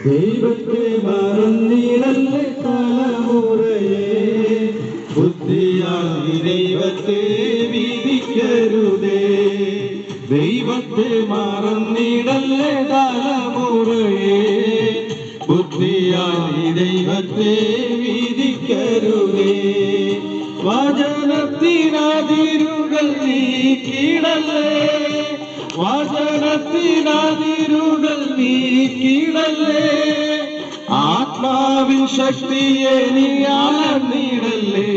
ദൈവത്തെ മറന്നിടല്ലേ തലമുറയെ, ബുദ്ധിയാൽ ദൈവത്തെ വിധിക്കരുതേ. ദൈവത്തെ മറന്നിടല്ലേ തലമുറയെ, ബുദ്ധിയാൽ ദൈവത്തെ വിധിക്കരുതേ. വചനത്തിനതിരുകൾ നീക്കിടല്ലേ, വചനത്തിനതിരുകൾ നീക്കിടല്ലേ. ആത്മാവിൻ ശക്തിയെ നീ അളന്നിടല്ലേ,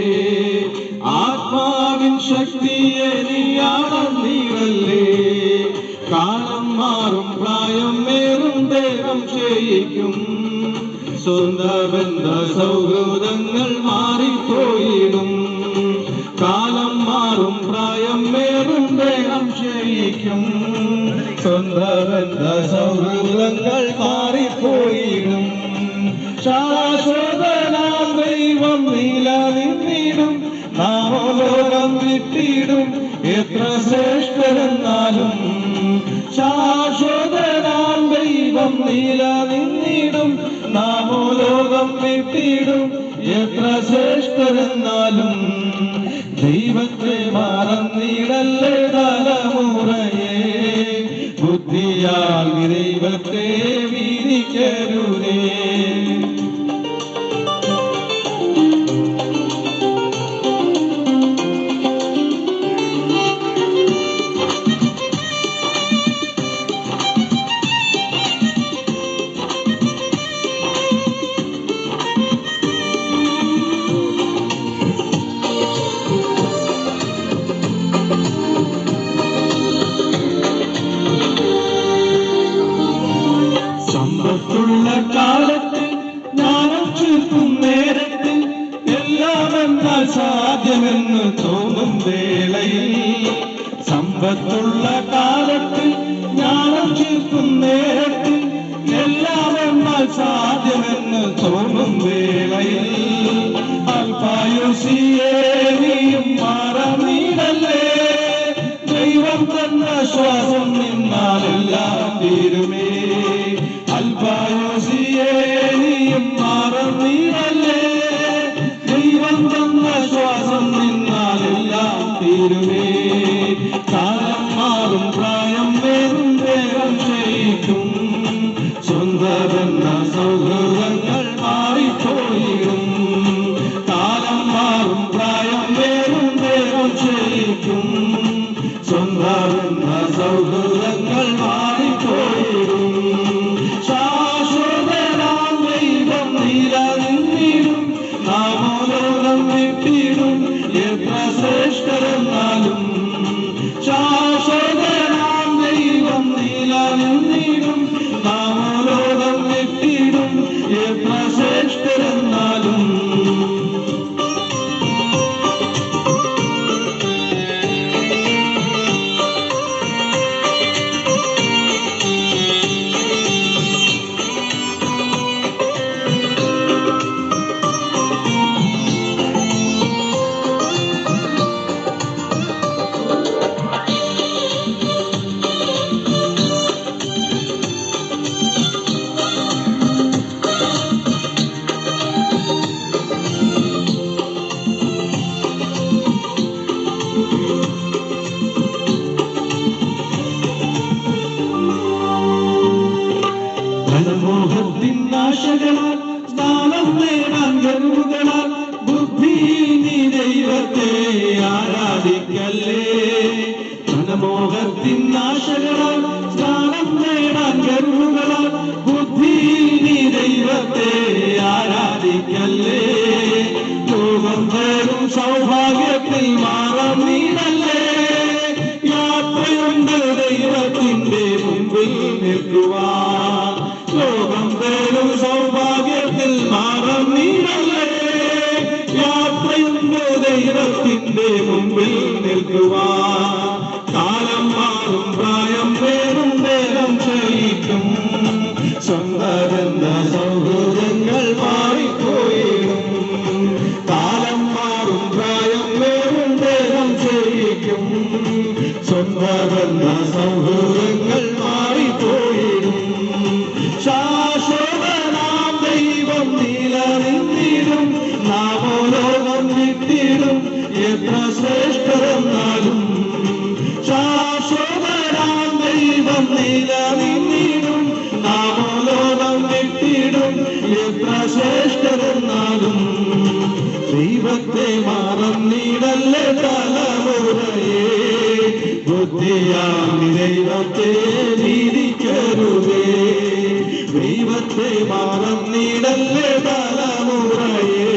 ആത്മാവിൻ ശക്തിയെ നീ അളന്നിടല്ലേ. കാലം മാറും പ്രായം മേറും ദേഹം ക്ഷയിക്കും, സ്വന്ത ബന്ധ സൗഹൃദങ്ങൾ മാറിപ്പോയിടും. കാലം മാറും പ്രായം മേറും ദേഹം ക്ഷയിക്കും, സ്വന്ത ബന്ധ സൗഹൃദങ്ങൾ മാറിപ്പോയിടും. ശാശ്വതനാം ദൈവം നിലനിന്നിടും, നാമോ ലോകം വിട്ടിടും എത്ര ശ്രേഷ്ഠരെന്നാലും. ശാശ്വതനാം ദൈവം നിലനിന്നിടും, നാമോ ലോകം വിട്ടിടും എത്ര ശ്രേഷ്ഠരെന്നാലും. ദൈവത്തെ മറന്നിടല്ലേ തലമുറയെ, ബുദ്ധിയാൽ ദൈവത്തെ വിധിക്കരുതേ. സമ്പത്തുള്ള കാലത്ത് ജ്ഞാനം ചീർക്കും നേരത്ത്, എല്ലാം എന്നാൽ സാധ്യമെന്ന് തോന്നും വേളയിൽ. സമ്പത്തുള്ള കാലത്ത് ജ്ഞാനം ചീർക്കും നേരത്ത്, എല്ലാം എന്നാൽ സാധ്യമെന്ന് തോന്നും വേളയിൽ. അല്പായുസിയെ നീയും മറന്നിടല്ലേ, ദൈവം തന്ന ശ്വാസം നിന്നാലെല്ലാം തീരുമേ. അല്പായുസിയെ നീയും മറന്നിടല്ലേ, ദൈവം തന്ന ശ്വാസം നിന്നാലെല്ലാം തീരുമേ. കാലം മാറും പ്രായം വേറും ദേഹം ക്ഷയിക്കും, സ്വന്ത ബന്ധ സൗഹൃദങ്ങൾ മാറിപ്പോയിടും. കാലം മാറും പ്രായം വേറും ദേഹം ക്ഷയിക്കും, സ്വന്ത ബന്ധ സൗഹൃദങ്ങൾ മാറിപ്പോയിടും. ശാശ്വതനാം ദൈവം നിലനിന്നിടും, നാമോ ലോകം വിട്ടിടും എത്ര ശ്രേഷ്ഠരെന്നാലും. ശാശ്വതനാം ദൈവം നിലനിന്നിടും, നാമോ ലോകം വിട്ടിടും എത്ര ശ്രേഷ്ഠരെന്നാലും. ധനമോഹത്തിൻ നാശകളാൽ സ്നാനം നേടാൻ ഗർവുകളാൽ ബുദ്ധിയിൽ നീ ദൈവത്തെ ആരാധിക്കല്ലേ. ധനമോഹത്തിൻ നാശകളാൽ സ്നാനം നേടാൻ ഗർവുകളാൽ ബുദ്ധിയിൽ നീ ദൈവത്തെ ആരാധിക്കല്ലേ. ലോകം തരും സൗഭാഗ്യത്തിൽ മറന്നിടല്ലേ, യാത്രയുണ്ട് ദൈവത്തിന്റെ മുമ്പിൽ നിൽക്കുവാൻ. ലോകം തരും സൗഭാഗ്യത്തിൽ മറന്നിടല്ലേ, യാത്രയുണ്ട് ദൈവത്തിന്റെ മുമ്പിൽ നിൽക്കുവാൻ. കാലം മാറും പ്രായം വേറും ദേഹം ക്ഷയിക്കും, സ്വന്ത ബന്ധ സൗഹൃദങ്ങൾ മാറിപ്പോയിടും. സ്വന്തമെന്ന സൗഹൃദങ്ങൾ മാറിപ്പോയിടും. ശാശ്വതനാം ദൈവം നിലനിന്നിടും. നാമോ ലോകം വിട്ടിടും എത്ര ശ്രേഷ്ഠരെന്നാലും. ശാശ്വതനാം ദൈവം നിലനിന്നിടും. നാമോ ലോകം വിട്ടിടും എത്ര ശ്രേഷ്ഠരെന്നാലും. ദൈവത്തെ മറന്നിടല്ലേ തലമുറയെ, ബുദ്ധിയാം ദൈവത്തെ നീതിക്കരുതേ. ദൈവത്തെ മറന്നിടല്ലേ തലമുറയെ,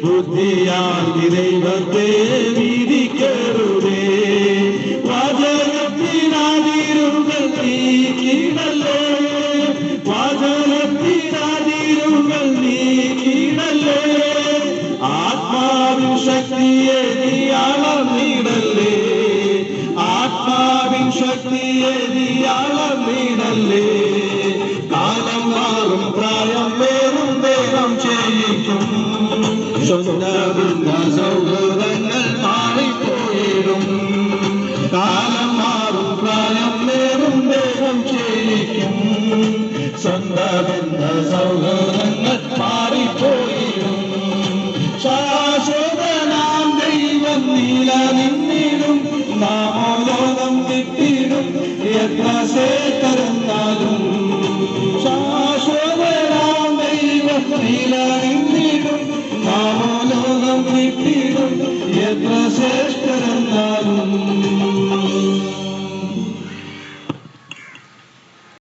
ബുദ്ധിയാം ദൈവത്തെ നീതിക്കരുതേ. വചനത്തിനാതിരുകൾ നീക്കിടല്ലേ, വചനത്തിനാതിരുകൾ നീക്കിടല്ലേ. ആത്മാവിൻ ശക്തിയെ നീ അളന്നിടല്ലേ, ആത്മാവിൻ ശക്തിയെ നീ അളന്നിടല്ലേ. കാലം മാറും പ്രായം വേറും വേഗം ചെയ്യിക്കും. സ്വന്തമെന്ന സൗഹൃദങ്ങൾ മാറിപ്പോയിടും. കാലം മാറും പ്രായം വേറും വേഗം ചെയ്യിക്കും. സ്വന്തമെന്ന സൗഹൃദങ്ങൾ മാറിപ്പോയിടും. ശാശ്വതനാം ദൈവം നിലനിന്നിടും. നാമോ ലോകം വിട്ടിടും എത്ര